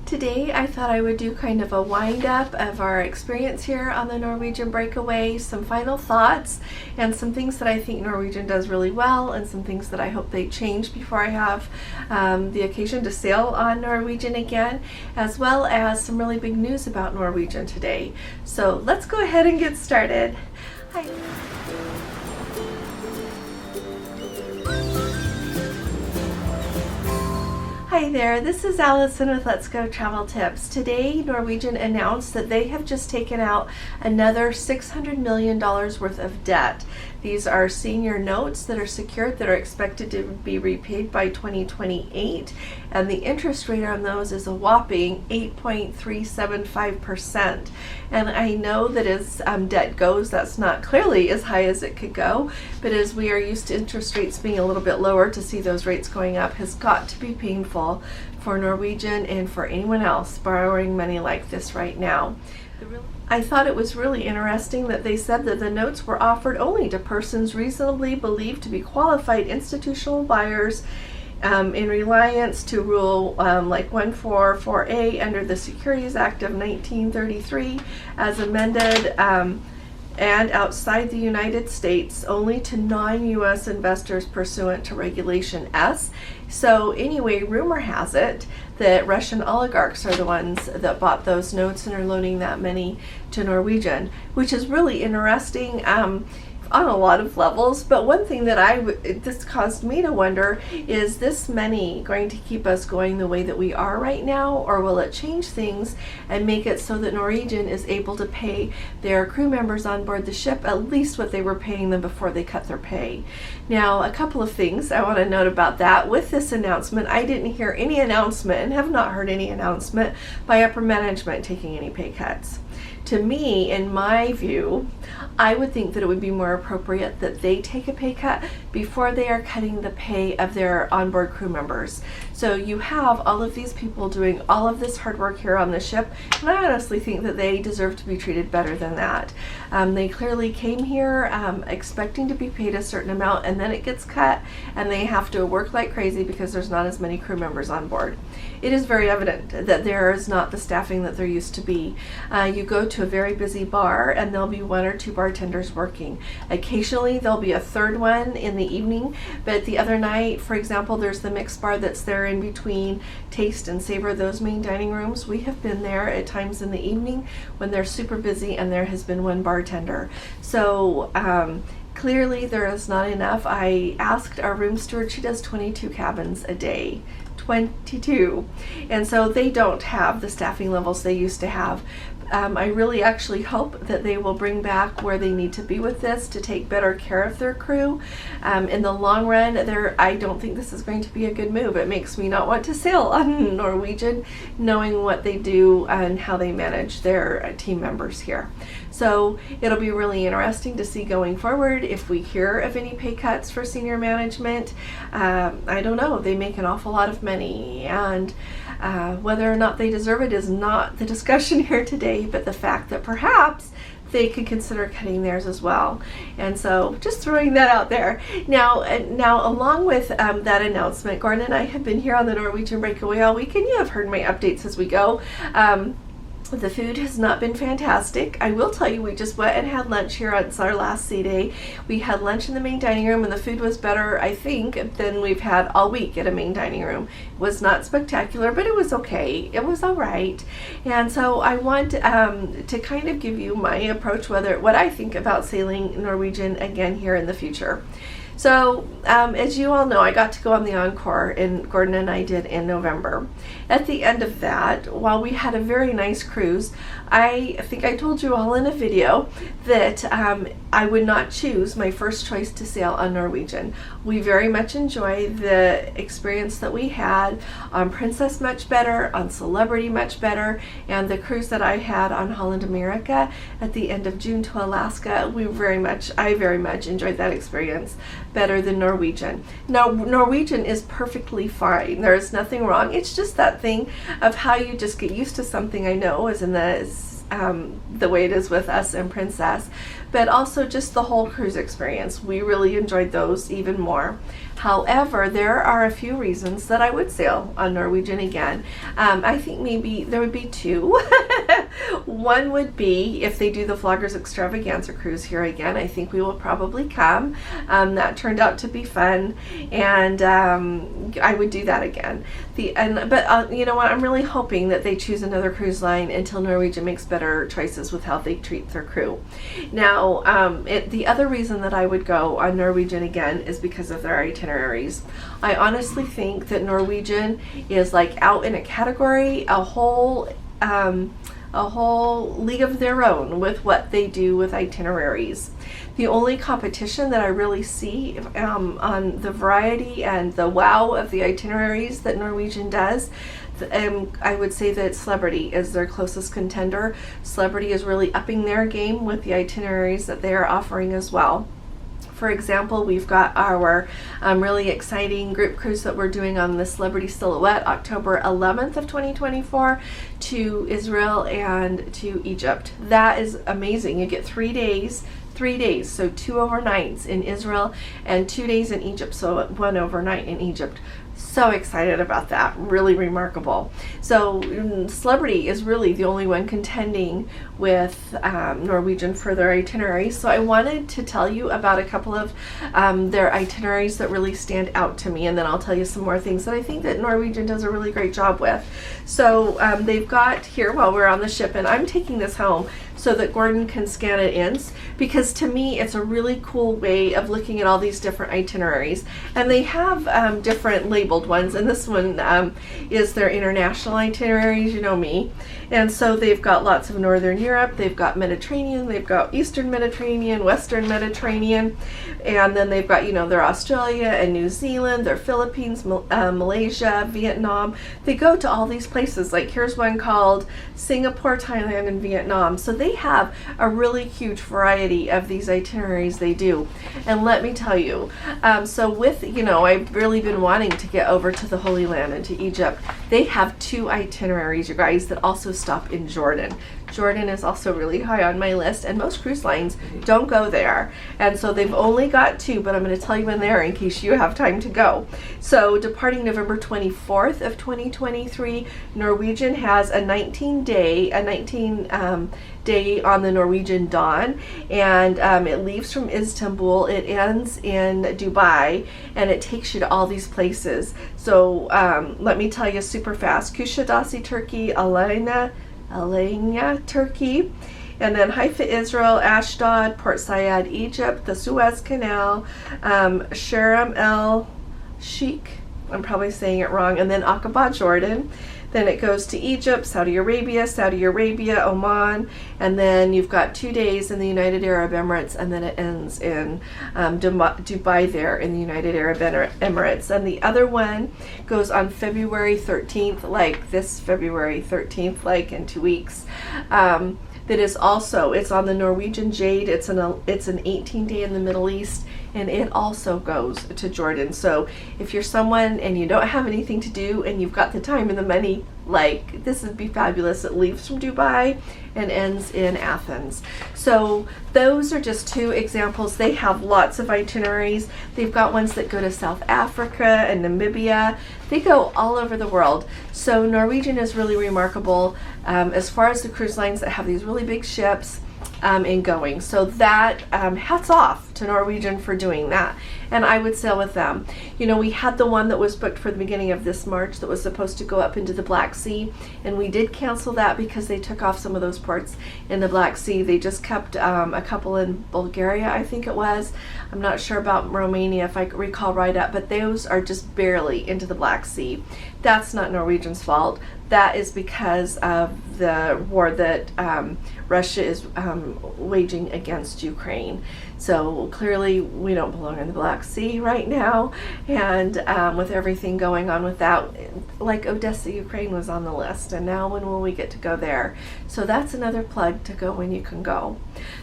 Today I thought I would do kind of a wind up of our experience here on the Norwegian breakaway, some final thoughts, and some things that I think Norwegian does really well, and some things that I hope they change before I have the occasion to sail on Norwegian again, as well as some really big news about Norwegian today. So let's go ahead and get started. Hi. Hi there, this is Allison with Let's Go Travel Tips. Today, Norwegian announced that they have just taken out another $600 million worth of debt. These are senior notes that are secured that are expected to be repaid by 2028, and the interest rate on those is a whopping 8.375%. And I know that as debt goes, that's not clearly as high as it could go, but as we are used to interest rates being a little bit lower, to see those rates going up has got to be painful for Norwegian and for anyone else borrowing money like this right now. I thought it was really interesting that they said that the notes were offered only to persons reasonably believed to be qualified institutional buyers in reliance to Rule like 144A under the Securities Act of 1933 as amended, and outside the United States only to non-U.S. investors pursuant to Regulation S. So anyway, rumor has it that Russian oligarchs are the ones that bought those notes and are loaning that money to Norwegian, which is really interesting on a lot of levels. But one thing that this caused me to wonder, is this money going to keep us going the way that we are right now, or will it change things and make it so that Norwegian is able to pay their crew members on board the ship at least what they were paying them before they cut their pay? Now, a couple of things I want to note about that. With this announcement, I didn't hear any announcement and have not heard any announcement by upper management taking any pay cuts. To me, in my view, I would think that it would be more appropriate that they take a pay cut before they are cutting the pay of their onboard crew members. So you have all of these people doing all of this hard work here on the ship, and I honestly think that they deserve to be treated better than that. They clearly came here expecting to be paid a certain amount, and then it gets cut, and they have to work like crazy because there's not as many crew members on board. It is very evident that there is not the staffing that there used to be. You go to a very busy bar and there'll be one or two bartenders working. Occasionally there'll be a third one in the evening, but the other night, for example, there's the mixed bar that's there in between Taste and Savor, those main dining rooms. We have been there at times in the evening when they're super busy and there has been one bartender. So clearly there is not enough. I asked our room steward, she does 22 cabins a day. 22, and so they don't have the staffing levels they used to have. I really actually hope that they will bring back where they need to be with this to take better care of their crew. In the long run, I don't think this is going to be a good move. It makes me not want to sail on Norwegian, knowing what they do and how they manage their team members here. So it'll be really interesting to see going forward if we hear of any pay cuts for senior management. I don't know, they make an awful lot of money, and whether or not they deserve it is not the discussion here today, but the fact that perhaps they could consider cutting theirs as well. And so just throwing that out there. Now along with that announcement, Gordon and I have been here on the Norwegian breakaway all week, and you have heard my updates as we go. The food has not been fantastic. I will tell you, we just went and had lunch here on our last sea day. We had lunch in the main dining room, and the food was better, I think, than we've had all week at a main dining room. It was not spectacular, but it was okay. It was all right. And so I want to kind of give you my approach, what I think about sailing Norwegian again here in the future. So, as you all know, I got to go on the Encore, and Gordon and I did in November. At the end of that, while we had a very nice cruise, I think I told you all in a video that I would not choose my first choice to sail on Norwegian. We very much enjoyed the experience that we had on Princess much better, on Celebrity much better, and the cruise that I had on Holland America at the end of June to Alaska, I very much enjoyed that experience better than Norwegian. Now, Norwegian is perfectly fine. There is nothing wrong. It's just that thing of how you just get used to something. I know, as in the the way it is with us and Princess, but also just the whole cruise experience. We really enjoyed those even more. However, there are a few reasons that I would sail on Norwegian again. I think maybe there would be two. One would be if they do the Vloggers Extravaganza cruise here again. I think we will probably come. That turned out to be fun, and I would do that again. But you know what? I'm really hoping that they choose another cruise line until Norwegian makes better choices with how they treat their crew. Now, the other reason that I would go on Norwegian again is because of their itineraries. I honestly think that Norwegian is like out in a category, a whole league of their own with what they do with itineraries. The only competition that I really see on the variety and the wow of the itineraries that Norwegian does, I would say that Celebrity is their closest contender. Celebrity is really upping their game with the itineraries that they are offering as well. For example, we've got our really exciting group cruise that we're doing on the Celebrity Silhouette, October 11th of 2024, to Israel and to Egypt. That is amazing. You get 3 days, so 2 overnights in Israel and 2 days in Egypt, so 1 overnight in Egypt. So excited about that. Really remarkable. So Celebrity is really the only one contending with Norwegian for their itineraries. So I wanted to tell you about a couple of their itineraries that really stand out to me, and then I'll tell you some more things that I think that Norwegian does a really great job with. So they've got here, while we're on the ship, and I'm taking this home so that Gordon can scan it in, because to me it's a really cool way of looking at all these different itineraries. And they have different labeled ones, and this one is their international itineraries, you know me. And so they've got lots of Northern Europe, they've got Mediterranean, they've got Eastern Mediterranean, Western Mediterranean, and then they've got, you know, their Australia and New Zealand, their Philippines, Malaysia, Vietnam. They go to all these places. Like here's one called Singapore, Thailand, and Vietnam. So they have a really huge variety of these itineraries they do. And let me tell you, so with, you know, I've really been wanting to get over to the Holy Land and to Egypt. They have 2 itineraries, you guys, that also stop in Jordan. Jordan is also really high on my list, and most cruise lines don't go there. And so they've only got 2, but I'm going to tell you when they are in case you have time to go. So departing November 24th of 2023, Norwegian has a 19-day on the Norwegian Dawn, and it leaves from Istanbul, it ends in Dubai, and it takes you to all these places. So let me tell you super fast: Kuşadası, Turkey; Alanya, Turkey, and then Haifa, Israel; Ashdod; Port Said, Egypt; the Suez Canal; Sharm el Sheikh, I'm probably saying it wrong, and then Aqaba, Jordan. Then it goes to Egypt, Saudi Arabia, Oman, and then you've got 2 days in the United Arab Emirates, and then it ends in Dubai there in the United Arab Emirates. And the other one goes on February 13th, like this February 13th, like in 2 weeks. That is also, it's on the Norwegian Jade. It's an 18-day in the Middle East, and it also goes to Jordan. So if you're someone and you don't have anything to do and you've got the time and the money, like, this would be fabulous. It leaves from Dubai and ends in Athens. So those are just 2 examples. They have lots of itineraries. They've got ones that go to South Africa and Namibia. They go all over the world. So Norwegian is really remarkable as far as the cruise lines that have these really big ships in going. So that hats off to Norwegian for doing that, and I would sail with them. You know, we had the one that was booked for the beginning of this March that was supposed to go up into the Black Sea, and we did cancel that because they took off some of those ports in the Black Sea. They just kept a couple in Bulgaria, I think it was. I'm not sure about Romania if I recall right up, but those are just barely into the Black Sea. That's not Norwegian's fault. That is because of the war that Russia is waging against Ukraine. So clearly we don't belong in the Black Sea right now, and with everything going on with that, like Odessa, Ukraine was on the list, and now when will we get to go there? So that's another plug to go when you can go.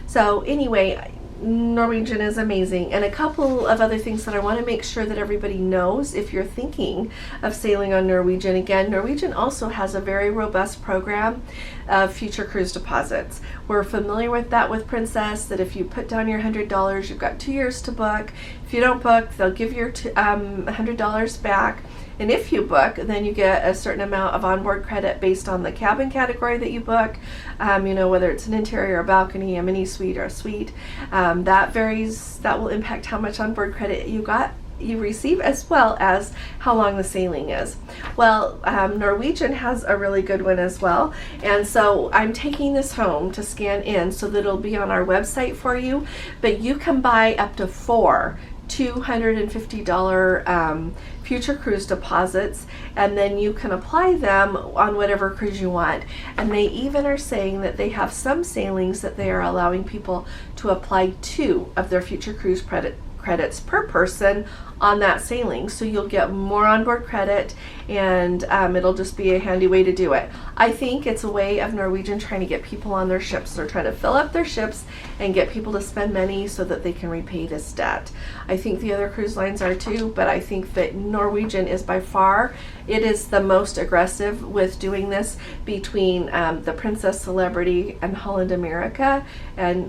So anyway, Norwegian is amazing. And a couple of other things that I want to make sure that everybody knows if you're thinking of sailing on Norwegian. Again, Norwegian also has a very robust program of future cruise deposits. We're familiar with that with Princess, that if you put down your $100, you've got 2 years to book. If you don't book, they'll give your $100 back. And if you book, then you get a certain amount of onboard credit based on the cabin category that you book. Whether it's an interior, a balcony, a mini suite, or a suite. That varies. That will impact how much onboard credit you receive, as well as how long the sailing is. Well, Norwegian has a really good one as well, and so I'm taking this home to scan in so that it'll be on our website for you. But you can buy up to 4 $250 future cruise deposits, and then you can apply them on whatever cruise you want. And they even are saying that they have some sailings that they are allowing people to apply 2 of their future cruise credits per person on that sailing, so you'll get more onboard credit, and it'll just be a handy way to do it. I think it's a way of Norwegian trying to get people on their ships. They're trying to fill up their ships and get people to spend money so that they can repay this debt. I think the other cruise lines are too, but I think that Norwegian is by far, it is the most aggressive with doing this between the Princess, Celebrity, and Holland America, and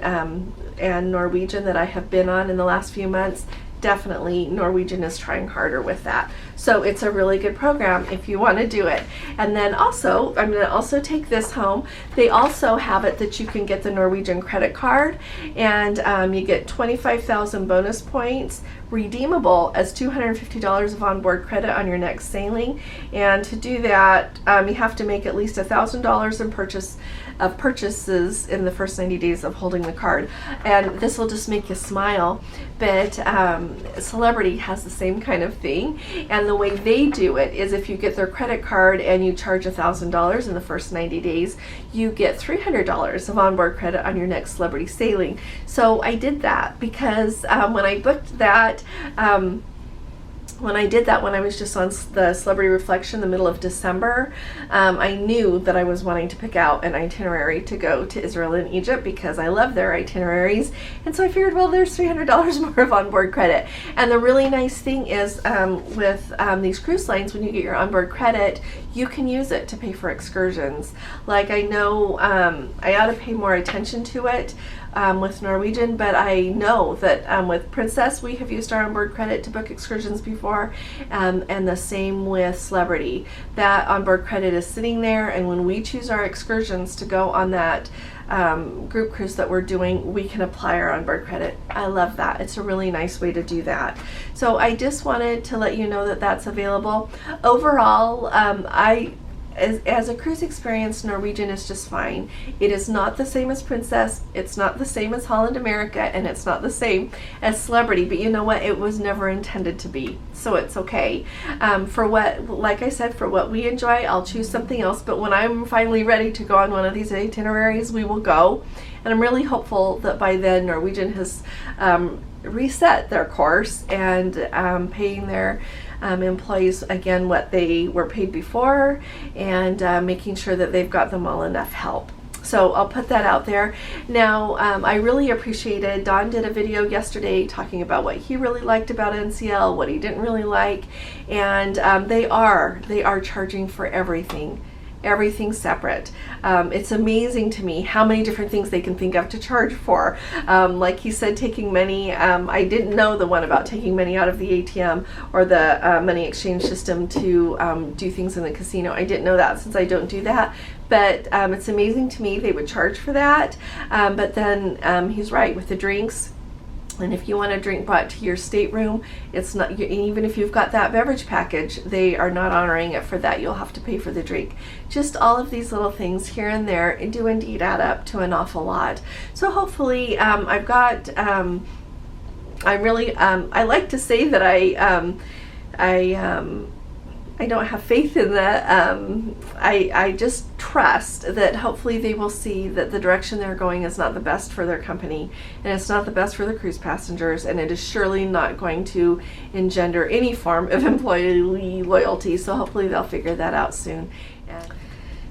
Norwegian that I have been on in the last few months. Definitely Norwegian is trying harder with that. So it's a really good program if you want to do it. And then also, I'm going to also take this home. They also have it that you can get the Norwegian credit card, and you get 25,000 bonus points, redeemable as $250 of onboard credit on your next sailing. And to do that, you have to make at least $1,000 in purchases in the first 90 days of holding the card. And this will just make you smile, but Celebrity has the same kind of thing, and the way they do it is if you get their credit card and you charge $1,000 in the first 90 days, you get $300 of onboard credit on your next Celebrity sailing. So I did that because when I booked that, when I did that, when I was just on the Celebrity Reflection in the middle of December, I knew that I was wanting to pick out an itinerary to go to Israel and Egypt because I love their itineraries. And so I figured, well, there's $300 more of onboard credit. And the really nice thing is with these cruise lines, when you get your onboard credit, you can use it to pay for excursions. Like, I know I ought to pay more attention to it with Norwegian, but I know that with Princess, we have used our onboard credit to book excursions before, and the same with Celebrity. That onboard credit is sitting there, and when we choose our excursions to go on that group cruise that we're doing, we can apply our onboard credit. I love that. It's a really nice way to do that. So I just wanted to let you know that that's available. Overall, as a cruise experience, Norwegian is just fine. It is not the same as Princess, it's not the same as Holland America, and it's not the same as Celebrity, but you know what? It was never intended to be, so it's okay. Like I said, for what we enjoy, I'll choose something else, but when I'm finally ready to go on one of these itineraries, we will go. And I'm really hopeful that by then Norwegian has reset their course and paying their employees again what they were paid before, and making sure that they've got them all enough help. So I'll put that out there. Now, I really appreciated, Don did a video yesterday talking about what he really liked about NCL, what he didn't really like, and they are charging for everything separate. It's amazing to me how many different things they can think of to charge for. Like he said, taking money. I didn't know the one about taking money out of the ATM or the money exchange system to do things in the casino. I didn't know that since I don't do that. But it's amazing to me they would charge for that. But then he's right with the drinks. And if you want a drink brought to your stateroom, it's not, even if you've got that beverage package, they are not honoring it for that. You'll have to pay for the drink. Just all of these little things here and there do indeed add up to an awful lot. So hopefully I've got, I like to say that I don't have faith in that. I just trust that hopefully they will see that the direction they're going is not the best for their company, and it's not the best for the cruise passengers, and it is surely not going to engender any form of employee loyalty. So hopefully they'll figure that out soon.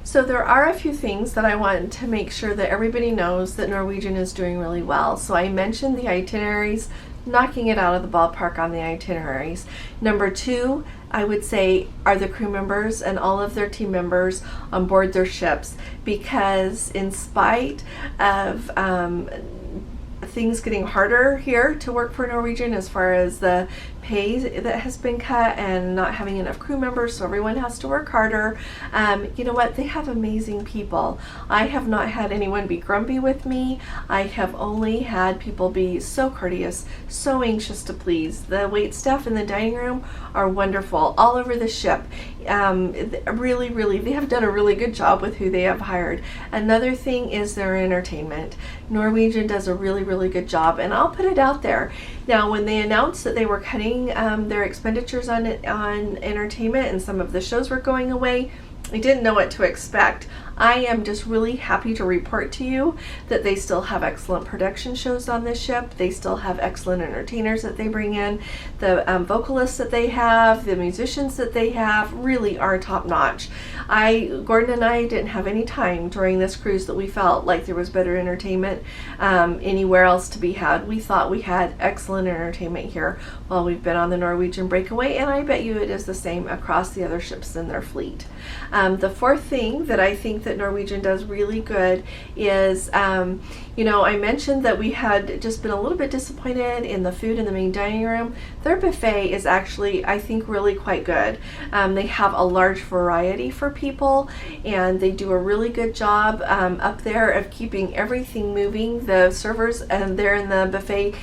So there are a few things that I want to make sure that everybody knows that Norwegian is doing really well. So I mentioned the itineraries, knocking it out of the ballpark on the itineraries. Number two, I would say, are the crew members and all of their team members on board their ships, because in spite of things getting harder here to work for Norwegian as far as the pay that has been cut and not having enough crew members, so everyone has to work harder. You know what? They have amazing people. I have not had anyone be grumpy with me. I have only had people be so courteous, so anxious to please. The wait staff in the dining room are wonderful all over the ship. Really, they have done a really good job with who they have hired. Another thing is their entertainment. Norwegian does a really good job, and I'll put it out there. Now, when they announced that they were cutting their expenditures on entertainment and some of the shows were going away, I didn't know what to expect. I am just really happy to report to you that they still have excellent production shows on this ship. They still have excellent entertainers that they bring in. The vocalists that they have, the musicians that they have really are top notch. Gordon and I didn't have any time during this cruise that we felt like there was better entertainment anywhere else to be had. We thought we had excellent entertainment here while we've been on the Norwegian breakaway, and I bet you it is the same across the other ships in their fleet. The fourth thing that I think that Norwegian does really good is, you know, I mentioned that we had just been a little bit disappointed in the food in the main dining room. Their buffet is actually, I think, really quite good. They have a large variety for people, and they do a really good job up there of keeping everything moving. The servers, and they're in the buffet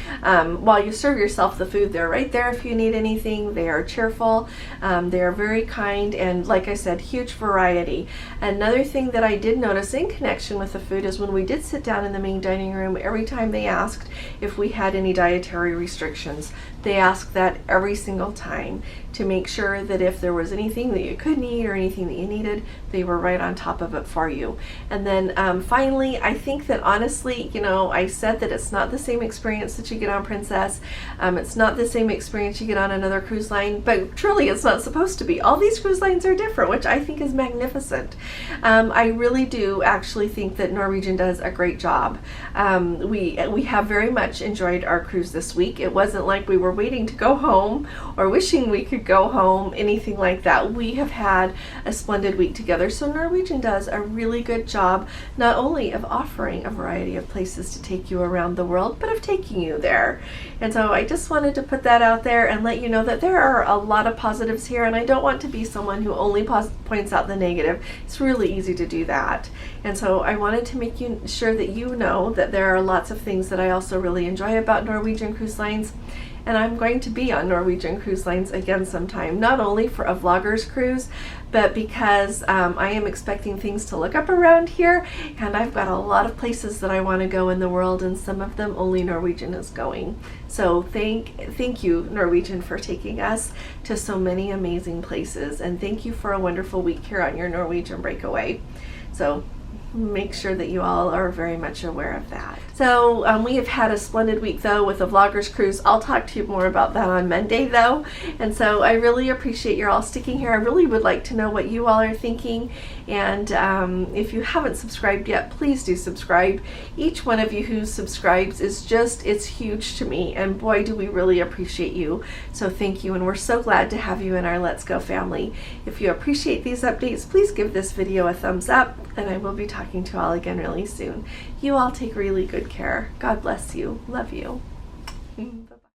while you serve yourself the food, they're right there if you need anything. They are cheerful. They are very kind, and like I said, huge variety. Another thing that I did notice in connection with the food is when we did sit down in the main dining room, every time they asked if we had any dietary restrictions. They asked that every single time to make sure that if there was anything that you couldn't eat or anything that you needed, they were right on top of it for you. And then finally, I think that honestly, you know, I said that it's not the same experience that you get on Princess. It's not the same experience you get on another cruise line, but truly it's not supposed to be. All these cruise lines are different, which I think is magnificent. I really do actually think that Norwegian does a great job. We have very much enjoyed our cruise this week. It wasn't like we were waiting to go home or wishing we could go home, anything like that. We have had a splendid week together. So Norwegian does a really good job, not only of offering a variety of places to take you around the world, but of taking you there. And so I just wanted to put that out there and let you know that there are a lot of positives here, and I don't want to be someone who only points out the negative. It's really easy to do that. And so I wanted to make sure that you know that there are lots of things that I also really enjoy about Norwegian Cruise Lines. And I'm going to be on Norwegian Cruise Lines again sometime, not only for a vlogger's cruise, but because I am expecting things to look up around here, and I've got a lot of places that I want to go in the world, and some of them only Norwegian is going. So thank you, Norwegian, for taking us to so many amazing places, and thank you for a wonderful week here on your Norwegian breakaway. So make sure that you all are very much aware of that. So we have had a splendid week though with the Vloggers Cruise. I'll talk to you more about that on Monday though. And so I really appreciate you all sticking here. I really would like to know what you all are thinking. And if you haven't subscribed yet, please do subscribe. Each one of you who subscribes is just, it's huge to me. And boy, do we really appreciate you. So thank you. And we're so glad to have you in our Let's Go family. If you appreciate these updates, please give this video a thumbs up, and I will be talking to you all again really soon. You all take really good care. God bless you. Love you.